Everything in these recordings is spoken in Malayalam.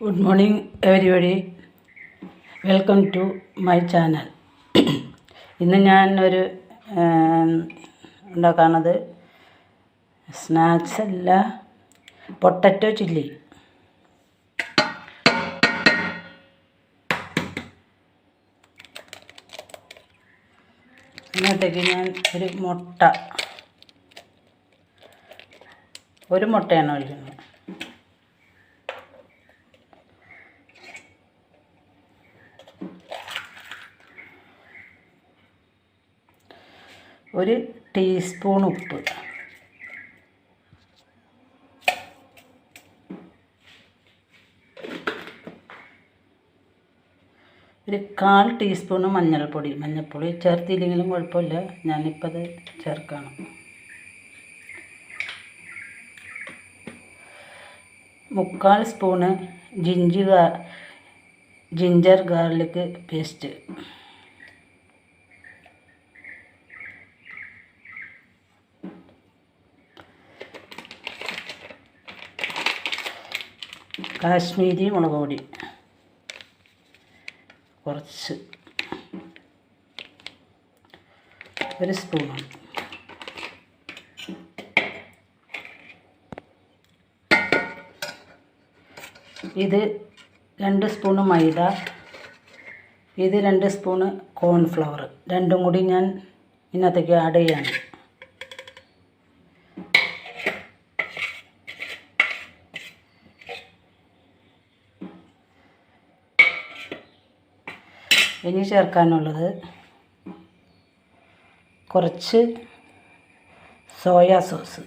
Good morning, everybody. Welcome to my channel. ഇന്ന് ഞാൻ ഒരു ഉണ്ടാക്കുന്നത് സ്നാക്സ് അല്ല, പൊട്ടറ്റോ ചില്ലി. അതിനകത്തേക്ക് ഞാൻ ഒരു മുട്ടയാണ് ഒഴിക്കുന്നത്. ഒരു ടീസ്പൂൺ ഉപ്പ്, ഒരു 1/4 ടീസ്പൂണ് മഞ്ഞൾപ്പൊടി ചേർത്തില്ലെങ്കിലും കുഴപ്പമില്ല, ഞാനിപ്പോൾ അത് ചേർക്കണം. 1/4 spoon ginger garlic paste, Kashmiri മുളക് പൊടി കുറച്ച്, 1 സ്പൂണാണ്. ഇത് 2 സ്പൂണ് മൈദ, ഇത് 2 സ്പൂണ് കോൺഫ്ലവർ, രണ്ടും കൂടി ഞാൻ ഇതിനകത്തേക്ക് ആഡ് ചെയ്യാണ്. ഇനി ചേർക്കാനുള്ളത് കുറച്ച് സോയാ സോസ്,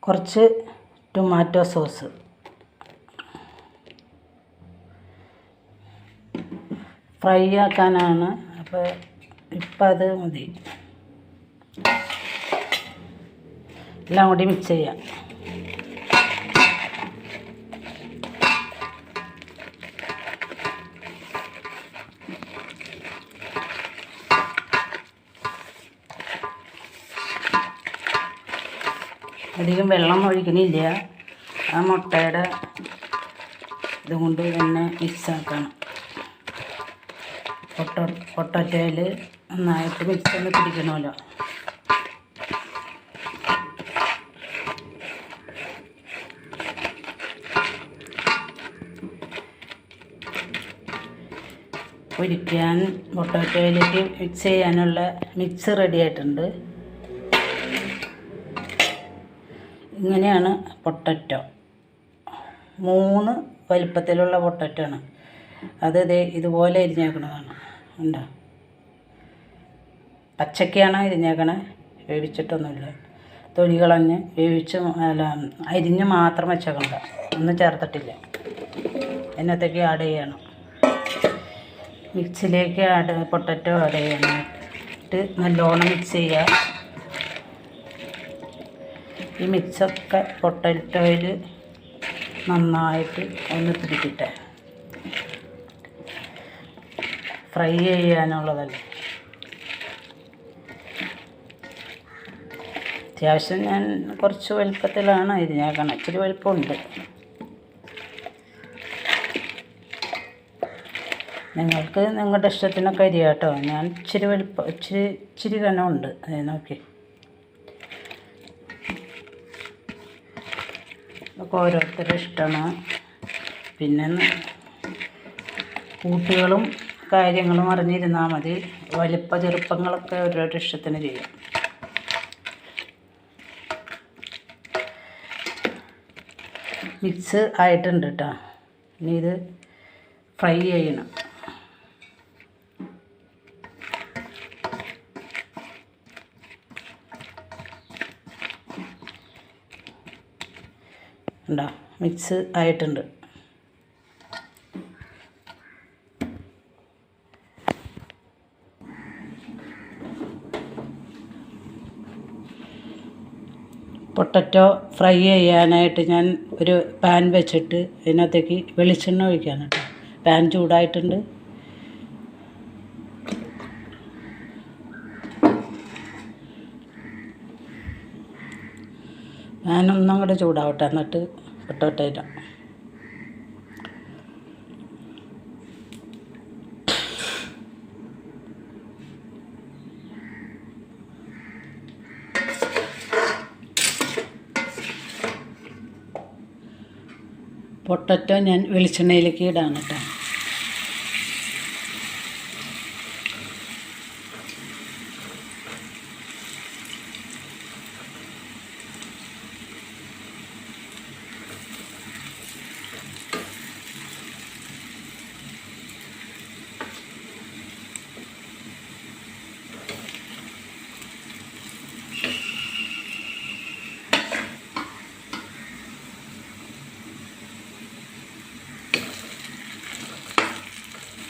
കുറച്ച് ടൊമാറ്റോ സോസ്, ഫ്രൈ ആക്കാനാണ്, അപ്പോൾ ഇപ്പം അത് മതി. എല്ലാം കൂടി മിക്സ് ചെയ്യാം. അധികം വെള്ളം ഒഴിക്കണില്ല, ആ മുട്ടയുടെ ഇതുകൊണ്ട് തന്നെ മിക്സാക്കണം. പൊട്ടറ്റോയിൽ നന്നായിട്ട് മിക്സ് ഒന്ന് പിടിക്കണമല്ലോ. പൊരിക്കാൻ പൊട്ടറ്റോയിലേക്ക് മിക്സ് ചെയ്യാനുള്ള മിക്സ് റെഡി ആയിട്ടുണ്ട്. ഇങ്ങനെയാണ് പൊട്ടറ്റോ. 3 വലിപ്പത്തിലുള്ള പൊട്ടറ്റോ ആണ്. അത് ഇതുപോലെ അരിഞ്ഞേക്കണതാണ്. ഉണ്ടോ? പച്ചക്കാണ് അരിഞ്ഞേക്കണേ, വേവിച്ചിട്ടൊന്നുമില്ല. തൊലി കളഞ്ഞ് അരിഞ്ഞ് മാത്രം വെച്ചേക്കണ്ട, ഒന്നും ചേർത്തിട്ടില്ല. അതിനകത്തേക്ക് ആഡ് ചെയ്യണം. മിക്സിലേക്ക് പൊട്ടറ്റോ ആഡ് ചെയ്യാനായിട്ട് നല്ലോണം മിക്സ് ചെയ്യുക. ഈ മിക്സൊക്കെ പൊട്ടറ്റോയിൽ നന്നായിട്ട് ഒന്ന് പിടിക്കട്ടെ. ഫ്രൈ ചെയ്യാനുള്ളതല്ലേ. അത്യാവശ്യം ഞാൻ കുറച്ച് വലുപ്പത്തിലാണ് അരിഞ്ഞേക്കണം, ഇച്ചിരി വലുപ്പമുണ്ട്. നിങ്ങൾക്ക് നിങ്ങളുടെ ഇഷ്ടത്തിനൊക്കെ അരിയാം കേട്ടോ. ഞാൻ ഇച്ചിരി കനമുണ്ട്, നോക്കി. ഒക്കെ ഓരോരുത്തരുടെ ഇഷ്ടമാണ്. പിന്നെ കൂട്ടുകളും കാര്യങ്ങളും അറിഞ്ഞിരുന്നാൽ മതി. ചെറുപ്പങ്ങളൊക്കെ ഓരോരുടെ ഇഷ്ടത്തിന് ചെയ്യാം. മിക്സ് ആയിട്ടുണ്ട് കേട്ടോ. ഇനി ഇത് ഫ്രൈ ചെയ്യണം. ഉണ്ടോ? മിക്സ് ആയിട്ടുണ്ട്. പൊട്ടറ്റോ ഫ്രൈ ചെയ്യാനായിട്ട് ഞാൻ ഒരു പാൻ വെച്ചിട്ട് അതിനകത്തേക്ക് വെളിച്ചെണ്ണ ഒഴിക്കാണ് കേട്ടോ. പാൻ ചൂടായിട്ടുണ്ട്. ഞാനൊന്നും അങ്ങോട്ട് ചൂടാവട്ടെ, എന്നിട്ട് പൊട്ടറ്റോ ഇടാം. പൊട്ടറ്റോ ഞാൻ വെളിച്ചെണ്ണയിലേക്ക് ഇടാണ് കേട്ടോ.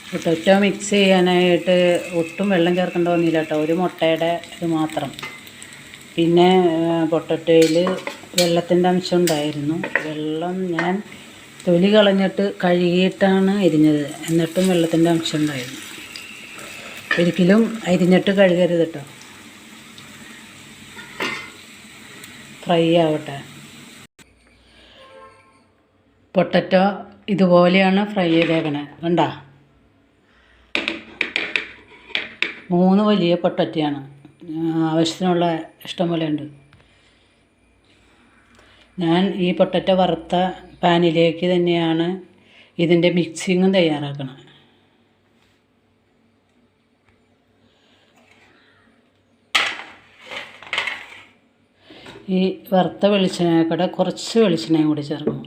പൊട്ടറ്റോ മിക്സ് ചെയ്യാനായിട്ട് ഒട്ടും വെള്ളം ചേർക്കേണ്ട വന്നില്ല കേട്ടോ, ഒരു മുട്ടയുടെ ഇത് മാത്രം. പിന്നെ പൊട്ടറ്റോയിൽ വെള്ളത്തിൻ്റെ അംശം ഉണ്ടായിരുന്നു. വെള്ളം ഞാൻ തൊലി കളഞ്ഞിട്ട് കഴുകിയിട്ടാണ് അരിഞ്ഞത്, എന്നിട്ടും വെള്ളത്തിൻ്റെ അംശം ഉണ്ടായിരുന്നു. ഒരിക്കലും അരിഞ്ഞിട്ട് കഴുകരുത് കേട്ടോ, ഫ്രൈ ആവട്ടെ. പൊട്ടറ്റോ ഇതുപോലെയാണ് ഫ്രൈ ചെയ്തേക്കണേ, കണ്ടോ? 3 വലിയ പൊട്ടറ്റയാണ്, ആവശ്യത്തിനുള്ള ഇഷ്ടം പോലെ ഉണ്ട്. ഞാൻ ഈ പൊട്ടറ്റോ വറുത്ത പാനിലേക്ക് തന്നെയാണ് ഇതിൻ്റെ മിക്സിങ്ങും തയ്യാറാക്കണം. ഈ വറുത്ത വെളിച്ചെണ്ണയുടെ കുറച്ച് വെളിച്ചെണ്ണയും കൂടി ചേർക്കണം.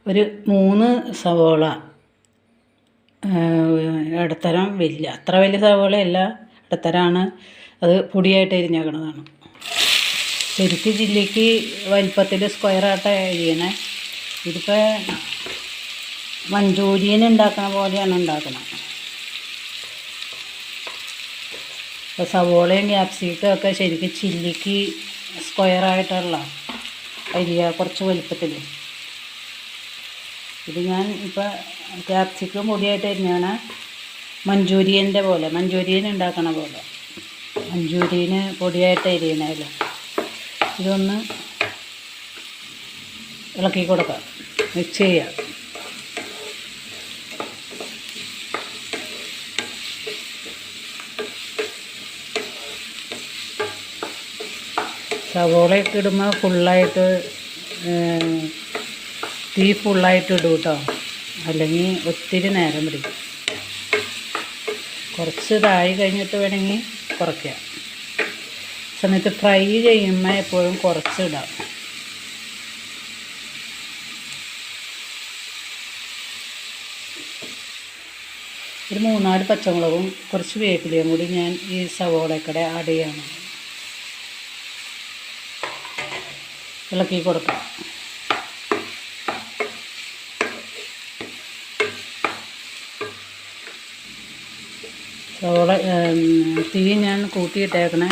ഒരു 3 സവോള, ഇടത്തരം അത്ര വലിയ സവോളയല്ല, ഇടത്തരമാണ്. അത് പൊടിയായിട്ട് അരിഞ്ഞേക്കണതാണ്. ശരിക്കും ചില്ലിക്ക് വലിപ്പത്തിൽ സ്ക്വയറായിട്ട് അരിയണേ. ഇതിപ്പോൾ മഞ്ചൂരിയൻ ഉണ്ടാക്കണ പോലെയാണ് ഉണ്ടാക്കുന്നത്. ഇപ്പോൾ സവോളയും ക്യാപ്സിക്കും ഒക്കെ ശരിക്കും ചില്ലിക്ക് സ്ക്വയറായിട്ടുള്ള അരിയ, കുറച്ച് വലിപ്പത്തിൽ. ഇത് ഞാൻ ഇപ്പോൾ ക്യാപ്സിക്കം പൊടിയായിട്ട് അരിഞ്ഞാണ്, മഞ്ചൂരിയൻ്റെ പോലെ, മഞ്ചൂരിയൻ ഉണ്ടാക്കണ പോലെ, മഞ്ചൂരിയന് പൊടിയായിട്ട് അരിയണമല്ലോ. ഇതൊന്ന് ഇളക്കി കൊടുക്കാം, മിക്സ് ചെയ്യാം. സവോളയൊക്കെ ഇടുമ്പോൾ ഫുള്ളായിട്ട് തീ ഫുള്ളായിട്ട് ഇടും കേട്ടോ, അല്ലെങ്കിൽ ഒത്തിരി നേരം പിടിക്കും. കുറച്ച് ഇതായി കഴിഞ്ഞിട്ട് വേണമെങ്കിൽ കുറയ്ക്കുക. സമയത്ത് ഫ്രൈ ചെയ്യുമ്പോൾ എപ്പോഴും കുറച്ച് ഇടാം. ഒരു 3-4 പച്ചമുളകും കുറച്ച് വേപ്പിലയും കൂടി ഞാൻ ഈ സവോളയ്ക്കടെ ആഡ് ചെയ്യണം. ഇളക്കി കൊടുക്കാം. സവോള തീ ഞാൻ കൂട്ടിയിട്ടേക്കണേ.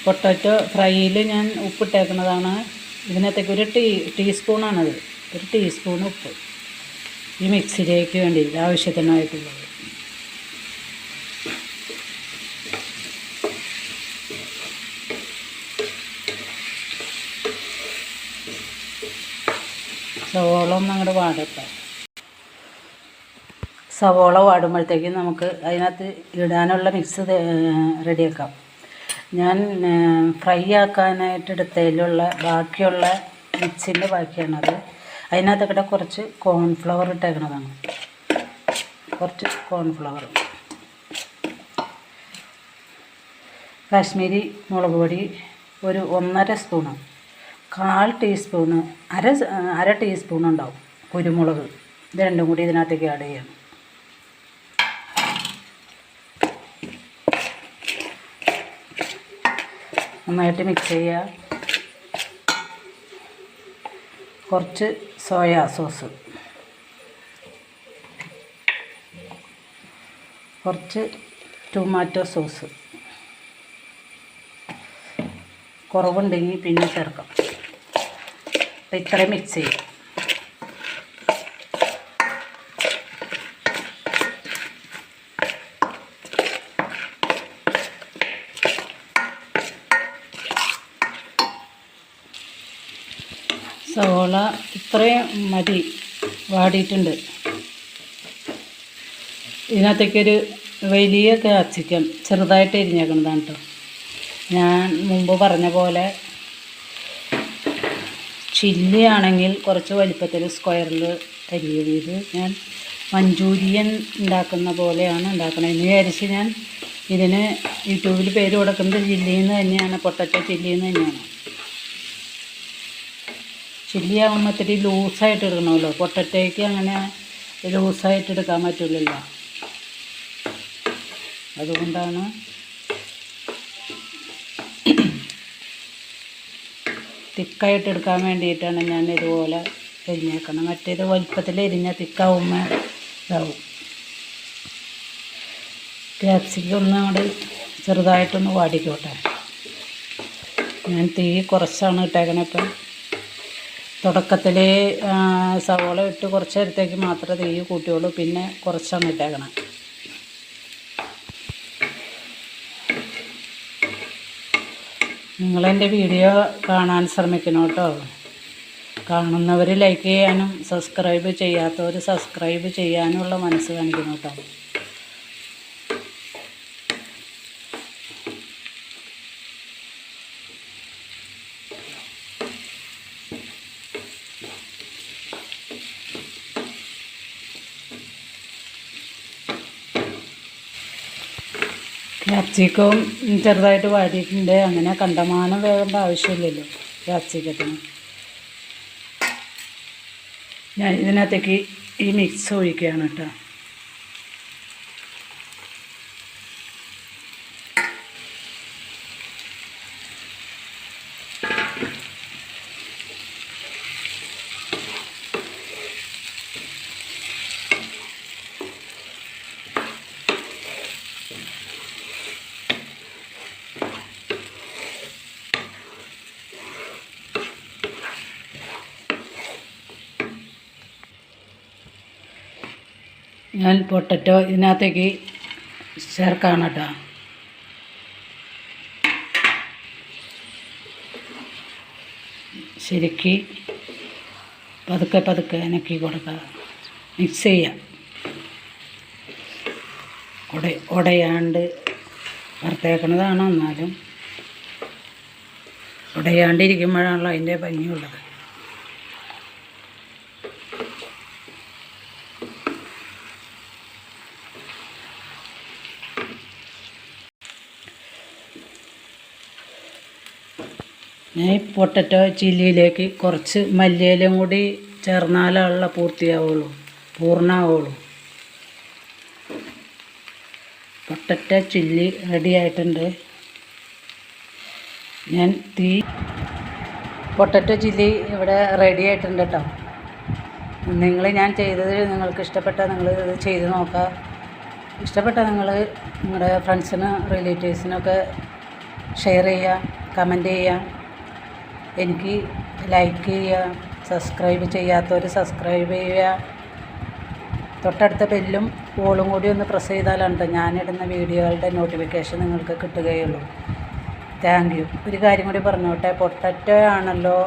പൊട്ടാറ്റോ ഫ്രൈയിൽ ഞാൻ ഉപ്പിട്ടേക്കുന്നതാണ്. ഇതിനകത്തേക്ക് ഒരു ടീസ്പൂണാണത്, ഒരു ടീസ്പൂൺ ഉപ്പ് ഈ മിക്സിലേക്ക് വേണ്ടി ആവശ്യത്തിനായിട്ടുള്ളത്. സവോള ഒന്ന് അങ്ങോട്ട് വാടട്ടെ. സവോള വാടുമ്പോഴത്തേക്കും നമുക്ക് അതിനകത്ത് ഇടാനുള്ള മിക്സ് റെഡിയാക്കാം. ഞാൻ ഫ്രൈ ആക്കാനായിട്ട് എടുത്തതിലുള്ള ബാക്കിയുള്ള മിക്സിൻ്റെ ബാക്കിയാണത്. അതിനകത്തൊക്കെ കുറച്ച് കോൺഫ്ലവർ ഇട്ടേക്കണതാണ്, കുറച്ച് കോൺഫ്ലവർ. കാശ്മീരി മുളക് പൊടി ഒരു 1.5 സ്പൂണ്, 1/4 ടീസ്പൂണ്, അര ടീസ്പൂൺ ഉണ്ടാവും കുരുമുളക്. ഇത് രണ്ടും കൂടി ഇതിനകത്തേക്ക് ആഡ് ചെയ്യണം. നന്നായിട്ട് മിക്സ് ചെയ്യുക. കുറച്ച് സോയാ സോസ്, കുറച്ച് ടൊമാറ്റോ സോസ്, കുറവുണ്ടെങ്കിൽ പിന്നെ ചേർക്കാം. അപ്പം ഇത്രയും മിക്സ് ചെയ്യും. സവോള ഇത്രയും മതി, വാടിയിട്ടുണ്ട്. ഇതിനകത്തേക്കൊരു വലിയ ക്യാപ്സിക്കം ചെറുതായിട്ട് എരിഞ്ഞേക്കുന്നതാണ് കേട്ടോ. ഞാൻ മുമ്പ് പറഞ്ഞ പോലെ ചില്ലി ആണെങ്കിൽ കുറച്ച് വലിപ്പത്തിൽ സ്ക്വയറിൽ അരിയത്. ഇത് ഞാൻ മഞ്ചൂരിയൻ ഉണ്ടാക്കുന്ന പോലെയാണ് ഉണ്ടാക്കുന്നത് എന്ന് വിചാരിച്ച് ഞാൻ ഇതിന് യൂട്യൂബിൽ പേര് കൊടുക്കുന്നത് ചില്ലിന്ന് തന്നെയാണ്, പൊട്ടറ്റോ ചില്ലിന്ന് തന്നെയാണ്. ചില്ലി ആകുമ്പോൾ ഇത്തിരി ലൂസായിട്ട് എടുക്കണമല്ലോ, പൊട്ടറ്റോയ്ക്ക് അങ്ങനെ ലൂസായിട്ട് എടുക്കാൻ പറ്റില്ലല്ലോ. അതുകൊണ്ടാണ് തിക്കായിട്ട് എടുക്കാൻ വേണ്ടിയിട്ടാണ് ഞാൻ ഇതുപോലെ എരിഞ്ഞേക്കണം. മറ്റേത് വലിപ്പത്തിൽ എരിഞ്ഞ തിക്കാവുമ്പോൾ ഇതാവും. ക്യാപ്സിക്കം ഒന്ന് അങ്ങോട്ട് ചെറുതായിട്ടൊന്ന് വാടിക്കോട്ടെ. ഞാൻ തീ കുറച്ചാണ് ഇട്ടേക്കണത്. ഇപ്പം തുടക്കത്തിൽ സവോള ഇട്ട് കുറച്ച് നേരത്തേക്ക് മാത്രമേ തീ കൂട്ടിയുള്ളൂ, പിന്നെ കുറച്ചാണ് ഇട്ടേക്കണം. നിങ്ങളെൻ്റെ വീഡിയോ കാണാൻ ശ്രമിക്കണം കേട്ടോ. കാണുന്നവർ ലൈക്ക് ചെയ്യാനും സബ്സ്ക്രൈബ് ചെയ്യാത്തവർ സബ്സ്ക്രൈബ് ചെയ്യാനുമുള്ള മനസ്സ് കാണിക്കണം കേട്ടോ. ക്യാപ്സിക്കവും ചെറുതായിട്ട് വാടിയിട്ടുണ്ട്. അങ്ങനെ കണ്ടമാനം വേകേണ്ട ആവശ്യമില്ലല്ലോ ക്യാപ്സിക്കത്തിന്. ഞാൻ ഇതിനകത്തേക്ക് ഈ മിക്സ് ഒഴിക്കുകയാണ് കേട്ടോ. ഞാൻ പൊട്ടറ്റോ ഇതിനകത്തേക്ക് ചേർക്കാണ് കേട്ടോ. ശരിക്ക് പതുക്കെ പതുക്കെ ഇനക്കി കൊടുക്കുക, മിക്സ് ചെയ്യാം. ഉടയാണ്ട് വറുത്തേക്കണതാണ്, എന്നാലും ഉടയാണ്ടിരിക്കുമ്പോഴാണല്ലോ അതിൻ്റെ ഭംഗിയുള്ളത്. ഞാൻ ഈ പൊട്ടറ്റോ ചില്ലിയിലേക്ക് കുറച്ച് മല്ലിയിലയും കൂടി ചേർന്നാലുള്ള പൂർണ്ണമാവുള്ളൂ. പൊട്ടറ്റോ ചില്ലി റെഡി ആയിട്ടുണ്ട്. പൊട്ടറ്റോ ചില്ലി ഇവിടെ റെഡി ആയിട്ടുണ്ട് കേട്ടോ. ഞാൻ ചെയ്തത് നിങ്ങൾക്ക് ഇഷ്ടപ്പെട്ടാൽ നിങ്ങൾ ഇത് ചെയ്ത് നോക്കുക. ഇഷ്ടപ്പെട്ടാൽ നിങ്ങൾ നിങ്ങളുടെ ഫ്രണ്ട്സിനും റിലേറ്റീവ്സിനൊക്കെ ഷെയർ ചെയ്യുക, കമൻറ്റ് ചെയ്യുക, എനിക്ക് ലൈക്ക് ചെയ്യുക, സബ്സ്ക്രൈബ് ചെയ്യാത്തവർ സബ്സ്ക്രൈബ് ചെയ്യുക. തൊട്ടടുത്ത ബെല്ലും ഓളും കൂടി ഒന്ന് പ്രസ് ചെയ്താലാണ് ഞാനിടുന്ന വീഡിയോകളുടെ നോട്ടിഫിക്കേഷൻ നിങ്ങൾക്ക് കിട്ടുകയുള്ളൂ. Thank you. ഒരു കാര്യം കൂടി പറഞ്ഞോട്ടെ, പൊട്ടറ്റോ ആണല്ലോ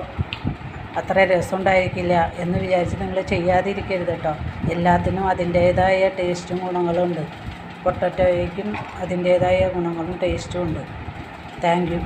അത്ര രസമുണ്ടായിരിക്കില്ല എന്ന് വിചാരിച്ച് നിങ്ങൾ ചെയ്യാതിരിക്കരുത് കേട്ടോ. എല്ലാത്തിനും അതിൻ്റേതായ ടേസ്റ്റും ഗുണങ്ങളുണ്ട്. പൊട്ടറ്റോയ്ക്കും അതിൻ്റേതായ ഗുണങ്ങളും ടേസ്റ്റും ഉണ്ട്. Thank you.